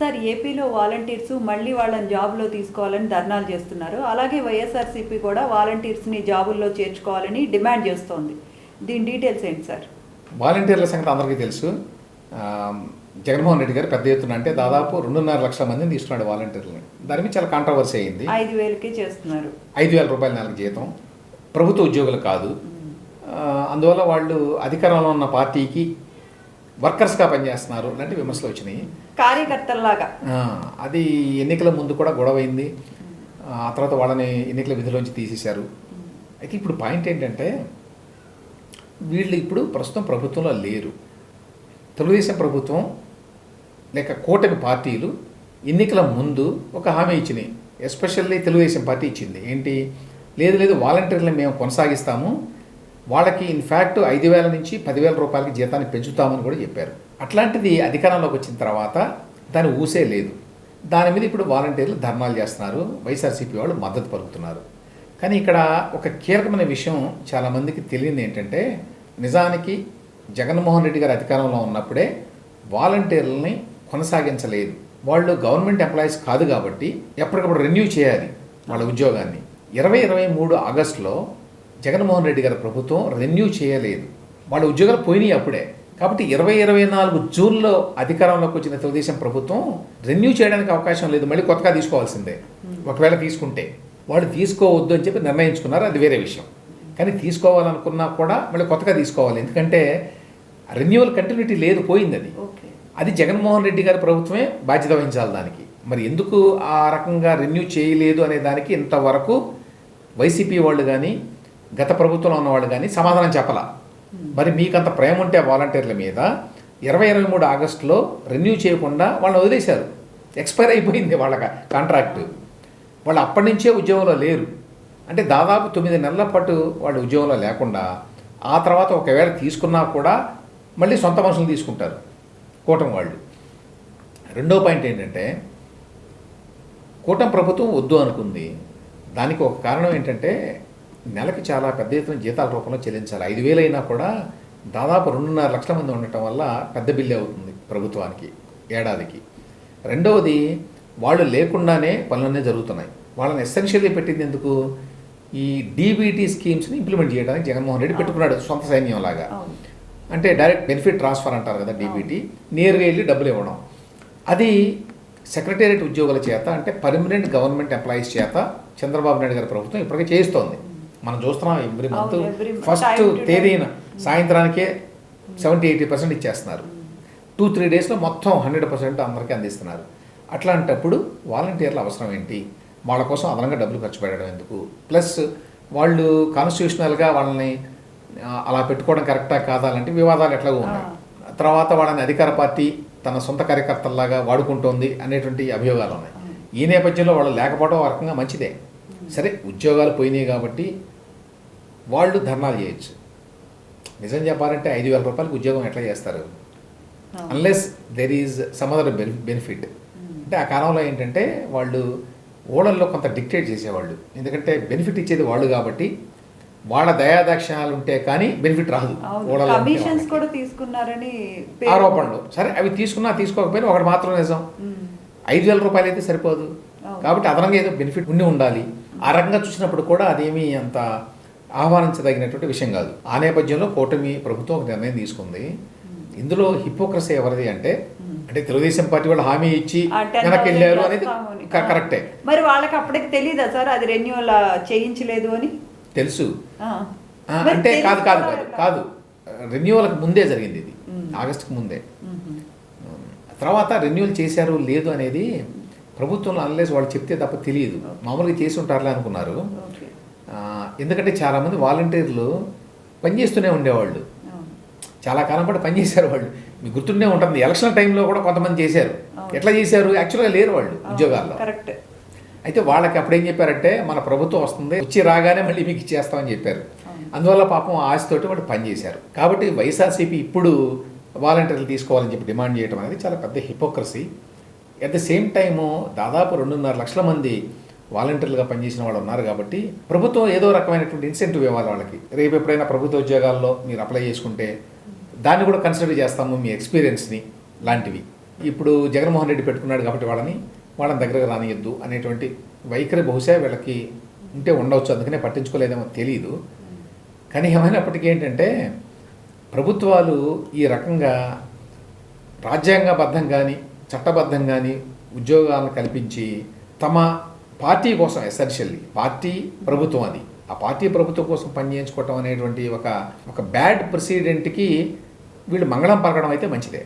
Sir ఏపీలో volunteers మళ్ళీ వాళ్ళని జాబ్లో తీసుకోవాలని ధర్నాలు చేస్తున్నారు. అలాగే వైఎస్ఆర్సీపీ కూడా వాలంటీర్స్ని జాబుల్లో చేర్చుకోవాలని డిమాండ్ చేస్తోంది. దీని డీటెయిల్స్ ఏంటి సార్? వాలంటీర్ల సంగతి అందరికీ తెలుసు. జగన్మోహన్ రెడ్డి గారు పెద్ద ఎత్తున అంటే దాదాపు 2.5 లక్షల మందిని తీసుకున్నాడు వాలంటీర్లని. దాని మీద చాలా కాంట్రవర్సీ అయింది. 5,000కే చేస్తున్నారు. 5,000 రూపాయల నెలకు జీతం, ప్రభుత్వ ఉద్యోగులు కాదు. అందువల్ల వాళ్ళు అధికారంలో ఉన్న పార్టీకి వర్కర్స్గా పనిచేస్తున్నారు లాంటి విమర్శలు వచ్చినాయి. కార్యకర్తల్లాగా అది ఎన్నికల ముందు కూడా గొడవైంది. ఆ తర్వాత వాళ్ళని ఎన్నికల విధిలోంచి తీసేశారు. అయితే ఇప్పుడు పాయింట్ ఏంటంటే వీళ్ళు ఇప్పుడు ప్రస్తుతం ప్రభుత్వంలో లేరు. తెలుగుదేశం ప్రభుత్వం లేక కూటమి పార్టీలు ఎన్నికల ముందు ఒక హామీ ఇచ్చినాయి. ఎస్పెషల్లీ తెలుగుదేశం పార్టీ ఇచ్చింది ఏంటి, లేదు వాలంటీర్లను మేము కొనసాగిస్తాము, వాళ్ళకి ఇన్ఫ్యాక్ట్ 5,000 నుంచి 10,000 రూపాయలకి జీతాన్ని పెంచుతామని కూడా చెప్పారు. అట్లాంటిది అధికారంలోకి వచ్చిన తర్వాత దాన్ని ఊసే లేదు. దాని మీద ఇప్పుడు వాలంటీర్లు ధర్నాలు చేస్తున్నారు, వైఎస్ఆర్సీపీ వాళ్ళు మద్దతు పలుకుతున్నారు. కానీ ఇక్కడ ఒక కీలకమైన విషయం చాలామందికి తెలియదు ఏంటంటే, నిజానికి జగన్మోహన్ రెడ్డి గారు అధికారంలో ఉన్నప్పుడే వాలంటీర్లని కొనసాగించలేదు. వాళ్ళు గవర్నమెంట్ ఎంప్లాయీస్ కాదు కాబట్టి ఎప్పటికప్పుడు రెన్యూ చేయాలి వాళ్ళ ఉద్యోగాన్ని. 2023 ఆగస్టులో జగన్మోహన్ రెడ్డి గారి ప్రభుత్వం రెన్యూ చేయలేదు, వాళ్ళ ఉద్యోగాలు పోయినాయి అప్పుడే. కాబట్టి 2024 జూన్లో అధికారంలోకి వచ్చిన తెలుగుదేశం ప్రభుత్వం రెన్యూ చేయడానికి అవకాశం లేదు, మళ్ళీ కొత్తగా తీసుకోవాల్సిందే. ఒకవేళ తీసుకుంటే వాళ్ళు తీసుకోవద్దు అని చెప్పి నిర్ణయించుకున్నారు, అది వేరే విషయం. కానీ తీసుకోవాలనుకున్నా కూడా మళ్ళీ కొత్తగా తీసుకోవాలి, ఎందుకంటే రెన్యూవల్ కంటిన్యూటీ లేదు, పోయింది. అది జగన్మోహన్ రెడ్డి గారి ప్రభుత్వమే బాధ్యత వహించాలి దానికి. మరి ఎందుకు ఆ రకంగా రెన్యూ చేయలేదు అనే దానికి ఇంతవరకు వైసీపీ వాళ్ళు కానీ గత ప్రభుత్వంలో ఉన్నవాళ్ళు కానీ సమాధానం చెప్పాల. మరి మీకంత ప్రేమ ఉంటే వాలంటీర్ల మీద 2023 ఆగస్టులో రెన్యూ చేయకుండా వాళ్ళని వదిలేశారు. ఎక్స్పైర్ అయిపోయింది వాళ్ళ కాంట్రాక్ట్. వాళ్ళు అప్పటి నుంచే ఉద్యోగంలో లేరు. అంటే దాదాపు 9 నెలల పాటు వాళ్ళు ఉద్యోగంలో లేకుండా ఆ తర్వాత ఒకవేళ తీసుకున్నా కూడా మళ్ళీ సొంత మనుషులు తీసుకుంటారు కూటమి వాళ్ళు. రెండో పాయింట్ ఏంటంటే, కూటమి ప్రభుత్వం వద్దు అనుకుంది. దానికి ఒక కారణం ఏంటంటే, నెలకి చాలా పెద్ద ఎత్తున జీతాల రూపంలో చెల్లించాలి. 5,000 అయినా కూడా దాదాపు 2.5 లక్షల మంది ఉండటం వల్ల పెద్ద బిల్లు అవుతుంది ప్రభుత్వానికి ఏడాదికి. రెండవది, వాళ్ళు లేకుండానే పనులన్నీ జరుగుతున్నాయి. వాళ్ళని ఎసెన్షియల్లీ పెట్టింది ఎందుకు, ఈ డీబీటీ స్కీమ్స్ని ఇంప్లిమెంట్ చేయడానికి జగన్మోహన్ రెడ్డి పెట్టుకున్నాడు సొంత సైన్యం లాగా. అంటే డైరెక్ట్ బెనిఫిట్ ట్రాన్స్ఫర్ అంటారు కదా, డీబీటీ, నేరుగా వెళ్ళి డబ్బులు ఇవ్వడం. అది సెక్రటేరియట్ ఉద్యోగుల చేత, అంటే పర్మనెంట్ గవర్నమెంట్ ఎంప్లాయీస్ చేత చంద్రబాబు నాయుడు గారి ప్రభుత్వం ఇప్పటికే చేయిస్తోంది. మనం చూస్తున్నాం ఎవ్రీ మంత్ ఫస్ట్ తేదీన సాయంత్రానికే 70-80% ఇచ్చేస్తున్నారు. 2-3 డేస్లో మొత్తం 100% అందరికీ అందిస్తున్నారు. అట్లాంటప్పుడు వాలంటీర్ల అవసరం ఏంటి, వాళ్ళ కోసం అదనంగా డబ్బులు ఖర్చు పెట్టడం ఎందుకు, ప్లస్ వాళ్ళు కాన్స్టిట్యూషనల్గా వాళ్ళని అలా పెట్టుకోవడం కరెక్టా కాదా లాంటి వివాదాలు ఎట్లాగో ఉన్నాయి. తర్వాత వాళ్ళని అధికార పార్టీ తన సొంత కార్యకర్తల్లాగా వాడుకుంటోంది అనేటువంటి అభియోగాలు ఉన్నాయి. ఈ నేపథ్యంలో వాళ్ళు లేకపోవడం ఒక రకంగా మంచిదే. సరే, ఉద్యోగాలు పోయినాయి కాబట్టి వాళ్ళు ధర్నాలు చేయొచ్చు. నిజం చెప్పాలంటే 5,000 రూపాయలకి ఉద్యోగం ఎట్లా చేస్తారు, unless there is some other benefit. అంటే ఆ కాలంలో ఏంటంటే వాళ్ళు ఓడల్లో కొంత డిక్టేట్ చేసేవాళ్ళు, ఎందుకంటే బెనిఫిట్ ఇచ్చేది వాళ్ళు కాబట్టి వాళ్ళ దయాదాక్షిణ్యాలు ఉంటే కానీ బెనిఫిట్ రాదు. కమిషన్స్ కూడా తీసుకున్నారని ఆరోపణలు. సరే, అవి తీసుకున్నా తీసుకోకపోయినా ఒకటి మాత్రం నిజం, 5,000 రూపాయలు అయితే సరిపోదు కాబట్టి అదనంగా ఏదో బెనిఫిట్ ఉండాలి. ఆ రకంగా చూసినప్పుడు కూడా అదేమీ అంత ఆహ్వానించదగినటువంటి విషయం కాదు. ఆ నేపథ్యంలో కూటమి ప్రభుత్వం ఒక నిర్ణయం తీసుకుంది. ఇందులో హిపోక్రసీ ఎవరిది అంటే తెలుగుదేశం పార్టీ వాళ్ళు హామీ ఇచ్చి వెనక్కి వెళ్ళారు అనేది కరెక్టే. మరి వాళ్ళకి అప్పటికి తెలియదా సార్ అది రెన్యూవల్ చేయించలేదు అని? తెలుసు. అంటే కాదు రెన్యూవల్కి ముందే జరిగింది, ఇది ఆగస్టుకి ముందే. తర్వాత రెన్యూవల్ చేశారు లేదు అనేది ప్రభుత్వంలో అన్లెస్ వాళ్ళు చెప్తే తప్ప తెలియదు. మామూలుగా చేసి ఉంటారులే అనుకున్నారు. ఎందుకంటే చాలామంది వాలంటీర్లు పనిచేస్తూనే ఉండేవాళ్ళు, చాలా కాలం పాటు పనిచేశారు వాళ్ళు. మీకు గుర్తుండే ఉంటుంది, ఎలక్షన్ టైంలో కూడా కొంతమంది చేశారు. ఎట్లా చేశారు, యాక్చువల్గా లేరు వాళ్ళు ఉద్యోగాల్లో. అయితే వాళ్ళకి అప్పుడేం చెప్పారంటే, మన ప్రభుత్వం వస్తుంది, వచ్చి రాగానే మళ్ళీ మీకు ఇచ్చేస్తామని చెప్పారు. అందువల్ల పాపం ఆశతోటి వాళ్ళు పనిచేశారు. కాబట్టి వైఎస్ఆర్సీపీ ఇప్పుడు వాలంటీర్లు తీసుకోవాలని చెప్పి డిమాండ్ చేయడం అనేది చాలా పెద్ద hypocrisy. At the same time దాదాపు 2.5 లక్షల మంది వాలంటీర్లుగా పనిచేసిన వాళ్ళు ఉన్నారు కాబట్టి ప్రభుత్వం ఏదో రకమైనటువంటి ఇన్సెంటివ్ ఇవ్వాలి వాళ్ళకి. రేపు ఎప్పుడైనా ప్రభుత్వ ఉద్యోగాల్లో మీరు అప్లై చేసుకుంటే దాన్ని కూడా కన్సిడర్ చేస్తాము, మీ ఎక్స్పీరియన్స్ని లాంటివి. ఇప్పుడు జగన్మోహన్ రెడ్డి పెట్టుకున్నాడు కాబట్టి వాళ్ళని దగ్గరకు రానియద్దు అనేటువంటి వైఖరి బహుశా వీళ్ళకి ఉంటే ఉండవచ్చు, అందుకనే పట్టించుకోలేదేమో తెలియదు. కానీ ఏమైనప్పటికీ ఏంటంటే ప్రభుత్వాలు ఈ రకంగా రాజ్యాంగబద్ధం కానీ చట్టబద్ధం కానీ ఉద్యోగాలను కల్పించి తమ పార్టీ కోసం ఎసెన్షియల్లీ పార్టీ ప్రభుత్వం అది ఆ పార్టీ ప్రభుత్వం కోసం పనిచేయించుకోవటం అనేటువంటి ఒక బ్యాడ్ ప్రెసిడెంట్కి వీళ్ళు మంగళం పలకడం అయితే మంచిదే.